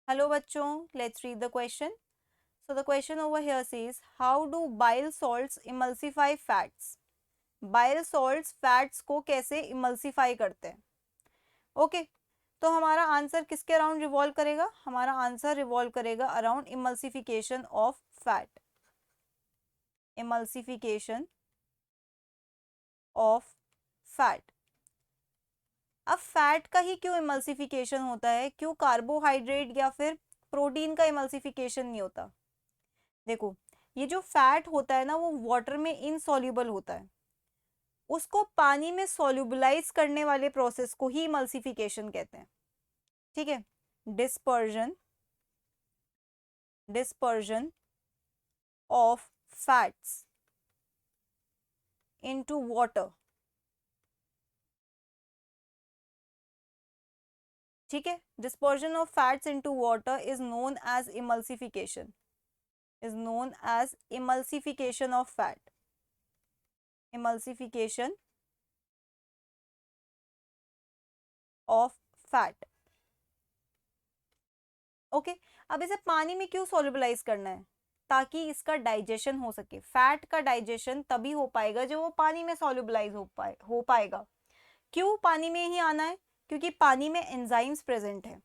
Hello बच्चों, let's read the question. So the question over here says, how do bile salts emulsify fats? Bile salts fats को कैसे emulsify करते हैं? Okay तो हमारा answer किसके अराउंड रिवॉल्व करेगा? हमारा आंसर रिवॉल्व करेगा around emulsification of fat. emulsification of fat. अब फैट का ही क्यों emulsification होता है? क्यों कार्बोहाइड्रेट या फिर प्रोटीन का emulsification नहीं होता? देखो, ये जो फैट होता है ना, वो वाटर में इनसॉल्युबल होता है. उसको पानी में सॉल्युबलाइज करने वाले प्रोसेस को ही इमल्सिफिकेशन कहते हैं. ठीक है. Dispersion dispersion of fats into water. ठीक है. Dispersion of fats into water is known as emulsification. is known as emulsification of fat. Emulsification of fat. Okay अब इसे पानी में क्यों सोल्युबलाइज करना है? ताकि इसका डाइजेशन हो सके. फैट का डाइजेशन तभी हो पाएगा जब वो पानी में सोल्युबलाइज हो पाएगा. क्यों पानी में ही आना है? क्योंकि पानी में एंजाइम्स प्रेजेंट है.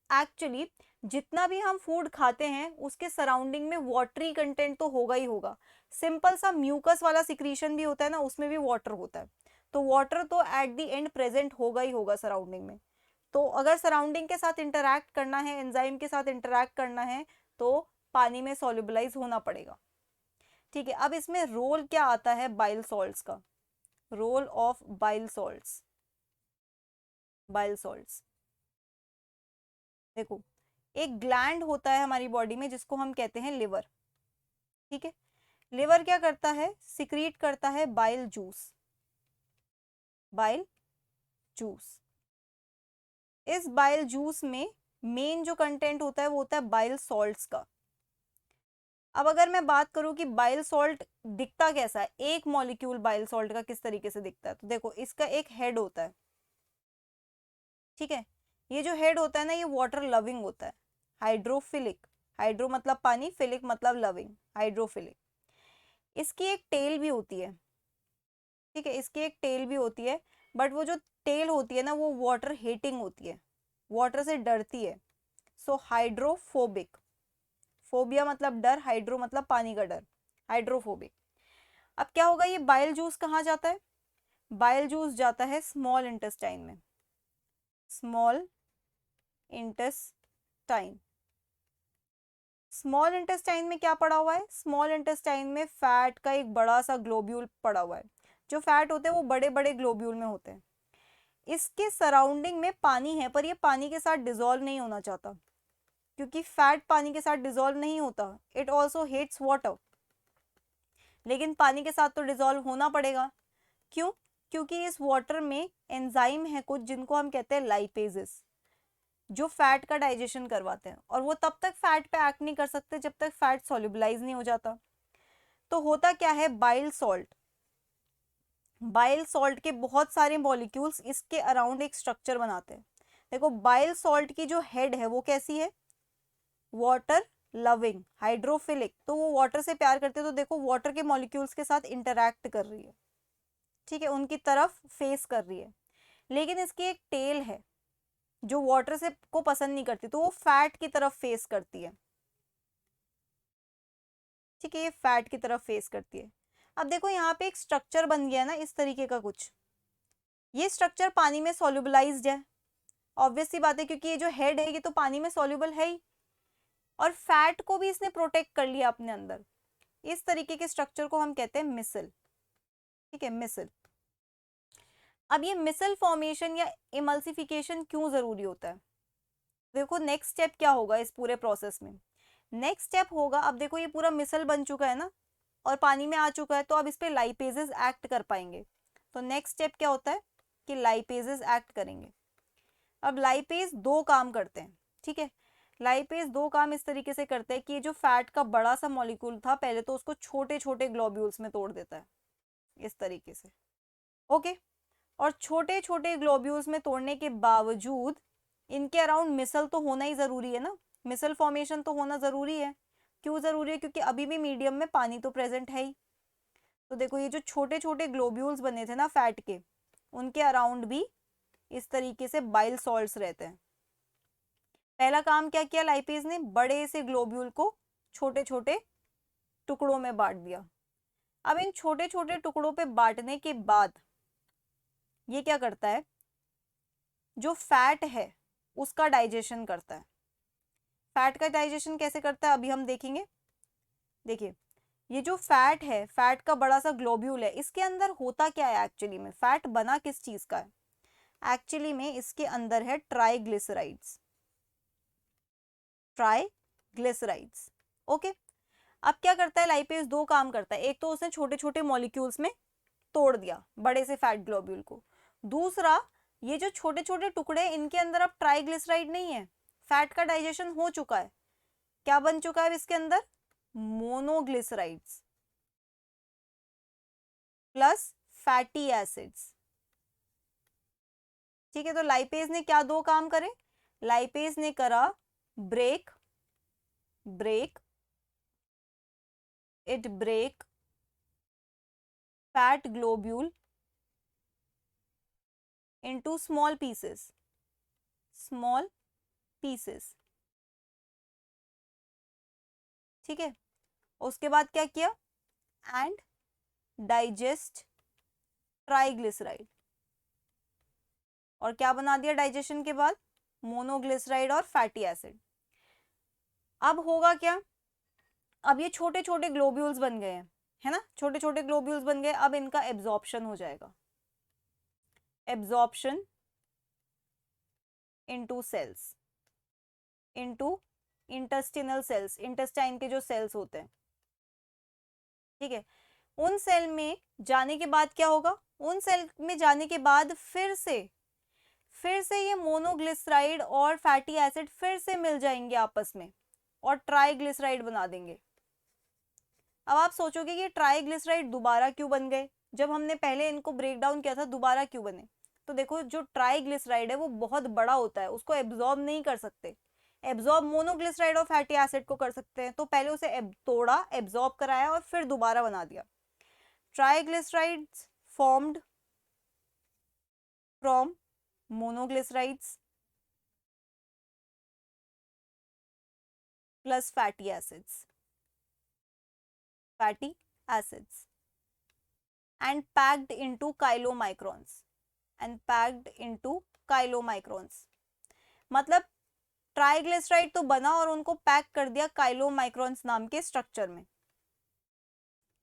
एक्चुअली जितना भी हम फूड खाते हैं उसके सराउंडिंग में वाटरी कंटेंट तो होगा ही होगा. सिंपल सा म्यूकस वाला सिक्रीशन भी होता है ना, उसमें भी वाटर होता है. तो वाटर तो एट द एंड प्रेजेंट होगा ही होगा सराउंडिंग में. तो अगर सराउंडिंग के साथ इंटरैक्ट करना है, एंजाइम के साथ इंटरैक्ट करना है, तो पानी में सॉल्युबलाइज होना पड़ेगा. ठीक है. अब इसमें रोल क्या आता है बाइल सॉल्ट्स का? Role of bile salts. Bile salts देखो, एक ग्लैंड होता है हमारी बॉडी में जिसको हम कहते हैं लिवर. ठीक है. लिवर क्या करता है? सिक्रीट करता है बाइल जूस. Bile juice. इस बाइल जूस में मेन जो कंटेंट होता है वो होता है बाइल सॉल्ट्स का. अब अगर मैं बात करूं कि बाइल सॉल्ट दिखता कैसा है, एक मॉलिक्यूल बाइल सॉल्ट का किस तरीके से दिखता है, तो देखो इसका एक हेड होता है. ठीक है. ये जो हेड होता है ना, ये वाटर लविंग होता है. हाइड्रोफिलिक. हाइड्रो मतलब पानी, फिलिक मतलब लविंग. हाइड्रोफिलिक. इसकी एक टेल भी होती है. ठीक है. इसकी एक टेल भी होती है, बट वो जो टेल होती है ना, वो वाटर हेटिंग होती है, वाटर से डरती है. सो हाइड्रोफोबिक. फोबिया मतलब डर, हाइड्रो मतलब पानी का डर. हाइड्रोफोबिक. अब क्या होगा? ये बाइल जूस कहाँ जाता है? बाइल जूस जाता है स्मॉल इंटेस्टाइन में. Small intestine. स्मॉल इंटेस्टाइन में क्या पड़ा हुआ है? स्मॉल इंटेस्टाइन में फैट का एक बड़ा सा ग्लोब्यूल पड़ा हुआ है. जो फैट होते हैं वो बड़े बड़े ग्लोब्यूल में होते हैं. इसके सराउंडिंग में पानी है, पर ये पानी के साथ डिसॉल्व नहीं होना चाहता, क्योंकि फैट पानी के साथ डिसॉल्व नहीं होता. It also hates water. लेकिन पानी के साथ तो डिसॉल्व होना पड़ेगा. क्यों? क्योंकि इस वाटर में एंजाइम है कुछ जिनको हम कहते हैं लाइपेजेस, जो फैट का डाइजेशन करवाते हैं. और वो तब तक फैट पे एक्ट नहीं कर सकते जब तक फैट सॉल्युबलाइज नहीं हो जाता. तो होता क्या है? Bile salt. बाइल सॉल्ट के बहुत सारे मॉलिक्यूल्स इसके अराउंड एक स्ट्रक्चर बनाते हैं. देखो, बाइल सॉल्ट की जो हेड है वो कैसी है? Water loving, hydrophilic. तो वो वाटर से प्यार करते हैं, तो देखो वाटर के मॉलिक्यूल्स के साथ इंटरैक्ट कर रही है. ठीक है. उनकी तरफ फेस कर रही है. लेकिन इसकी एक टेल है जो वाटर से को पसंद नहीं करती, तो वो फैट की तरफ फेस करती है. ठीक है. ये फैट की तरफ फेस करती है. अब देखो यहाँ पे एक स्ट्रक्चर बन गया है ना, इस तरीके का कुछ. ये स्ट्रक्चर पानी में सॉल्युबलाइज्ड है. ऑब्वियस सी बात है, क्योंकि ये जो हेड है ये तो पानी में सॉल्युबल है ही, और फैट को भी इसने प्रोटेक्ट कर लिया अपने अंदर. इस तरीके के स्ट्रक्चर को हम कहते हैं मिसल. ठीक है. मिसल. अब ये मिसल फॉर्मेशन या इमल्सिफिकेशन क्यों जरूरी होता है? देखो नेक्स्ट स्टेप क्या होगा इस पूरे प्रोसेस में. नेक्स्ट स्टेप होगा, अब देखो ये पूरा मिसल बन चुका है ना, और पानी में आ चुका है, तो अब इस पे लाइपेजेस एक्ट कर पाएंगे. तो नेक्स्ट स्टेप क्या होता है कि लाइपेजेस एक्ट करेंगे. अब लाइपेज दो काम करते हैं. ठीक है. लाइपेज दो काम इस तरीके से करते हैं कि ये जो फैट का बड़ा सा मॉलिक्यूल था, पहले तो उसको छोटे छोटे ग्लोब्यूल्स में तोड़ देता है इस तरीके से. ओके. और छोटे छोटे ग्लोब्यूल्स में तोड़ने के बावजूद इनके अराउंड मिसल तो होना ही जरूरी है ना, मिसल फॉर्मेशन तो होना जरूरी है। क्यों जरूरी है? क्योंकि अभी भी मीडियम में पानी तो प्रेजेंट है ही। तो देखो ये जो छोटे छोटे ग्लोब्यूल्स बने थे ना फैट के, उनके अराउंड भी इस तरीके से बाइल सॉल्ट्स रहते हैं। पहला काम क्या किया लाइपेज ने? बड़े से ग्लोब्यूल को छोटे छोटे टुकड़ों में बांट दिया। अब इन छोटे छोटे टुकड़ों पे बांटने के बाद ये क्या करता है? जो फैट है उसका डाइजेशन करता है। फैट का डाइजेशन कैसे करता है अभी हम देखेंगे। देखिए ये जो फैट है, फैट का बड़ा सा ग्लोब्यूल है, इसके अंदर होता क्या है एक्चुअली में? फैट बना किस चीज का है? एक्चुअली में इसके अंदर है ट्राइग्लिसराइड्स। Triglycerides, okay. अब क्या करता है लाइपेज? दो काम करता है। एक तो उसने छोटे छोटे मॉलिक्यूल्स में तोड़ दिया बड़े से फैट ग्लोब्यूल को। दूसरा, ये जो छोटे छोटे टुकड़े इनके अंदर अब ट्राइग्लिसराइड नहीं है, फैट का डाइजेशन हो चुका है। क्या बन चुका है इसके अंदर? Monoglycerides plus fatty acids. ठीक है, तो लाइपेज ने क्या दो काम करे? लाइपेज ने करा break break fat globule into small pieces, ठीक है। उसके बाद क्या किया? And digest triglyceride. और क्या बना दिया डाइजेशन के बाद? मोनोग्लिसराइड और फैटी एसिड। अब होगा क्या? अब ये छोटे छोटे ग्लोब्यूल्स बन गए हैं, है ना, छोटे छोटे ग्लोब्यूल्स बन गए। अब इनका एब्जॉर्प्शन हो जाएगा, absorption into cells, into intestinal cells, intestine के जो सेल्स होते हैं, ठीक है। उन सेल में जाने के बाद क्या होगा? उन सेल में जाने के बाद फिर से ये मोनोग्लिसराइड और फैटी एसिड फिर से मिल जाएंगे आपस में और ट्राइग्लिसराइड बना देंगे। अब आप सोचोगे कि ट्राइग्लिसराइड दोबारा क्यों बन गए? जब हमने पहले इनको ब्रेक डाउन किया था दोबारा क्यों बने? तो देखो जो ट्राइग्लिसराइड है वो बहुत बड़ा होता है, उसको एब्जॉर्ब नहीं कर सकते। एब्जॉर्ब मोनोग्लिसराइड और फैटी एसिड को कर सकते हैं, तो पहले उसे तोड़ा, एब्जॉर्ब कराया और फिर दोबारा बना दिया। Triglycerides formed from monoglycerides plus fatty acids and packed into chylomicrons मतलब ट्राइग्लिसराइड तो बना और उनको पैक कर दिया काइलोमाइक्रॉन्स नाम के स्ट्रक्चर में।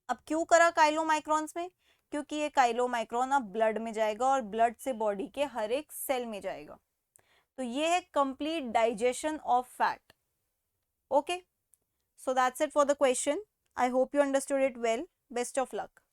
अब क्यों करा काइलोमाइक्रॉन्स में? क्योंकि ये काइलोमाइक्रॉन अब ब्लड में जाएगा और ब्लड से बॉडी के हर एक सेल में जाएगा। तो ये है complete digestion of fat. Okay, so that's it for the question. I hope you understood it well. Best of luck.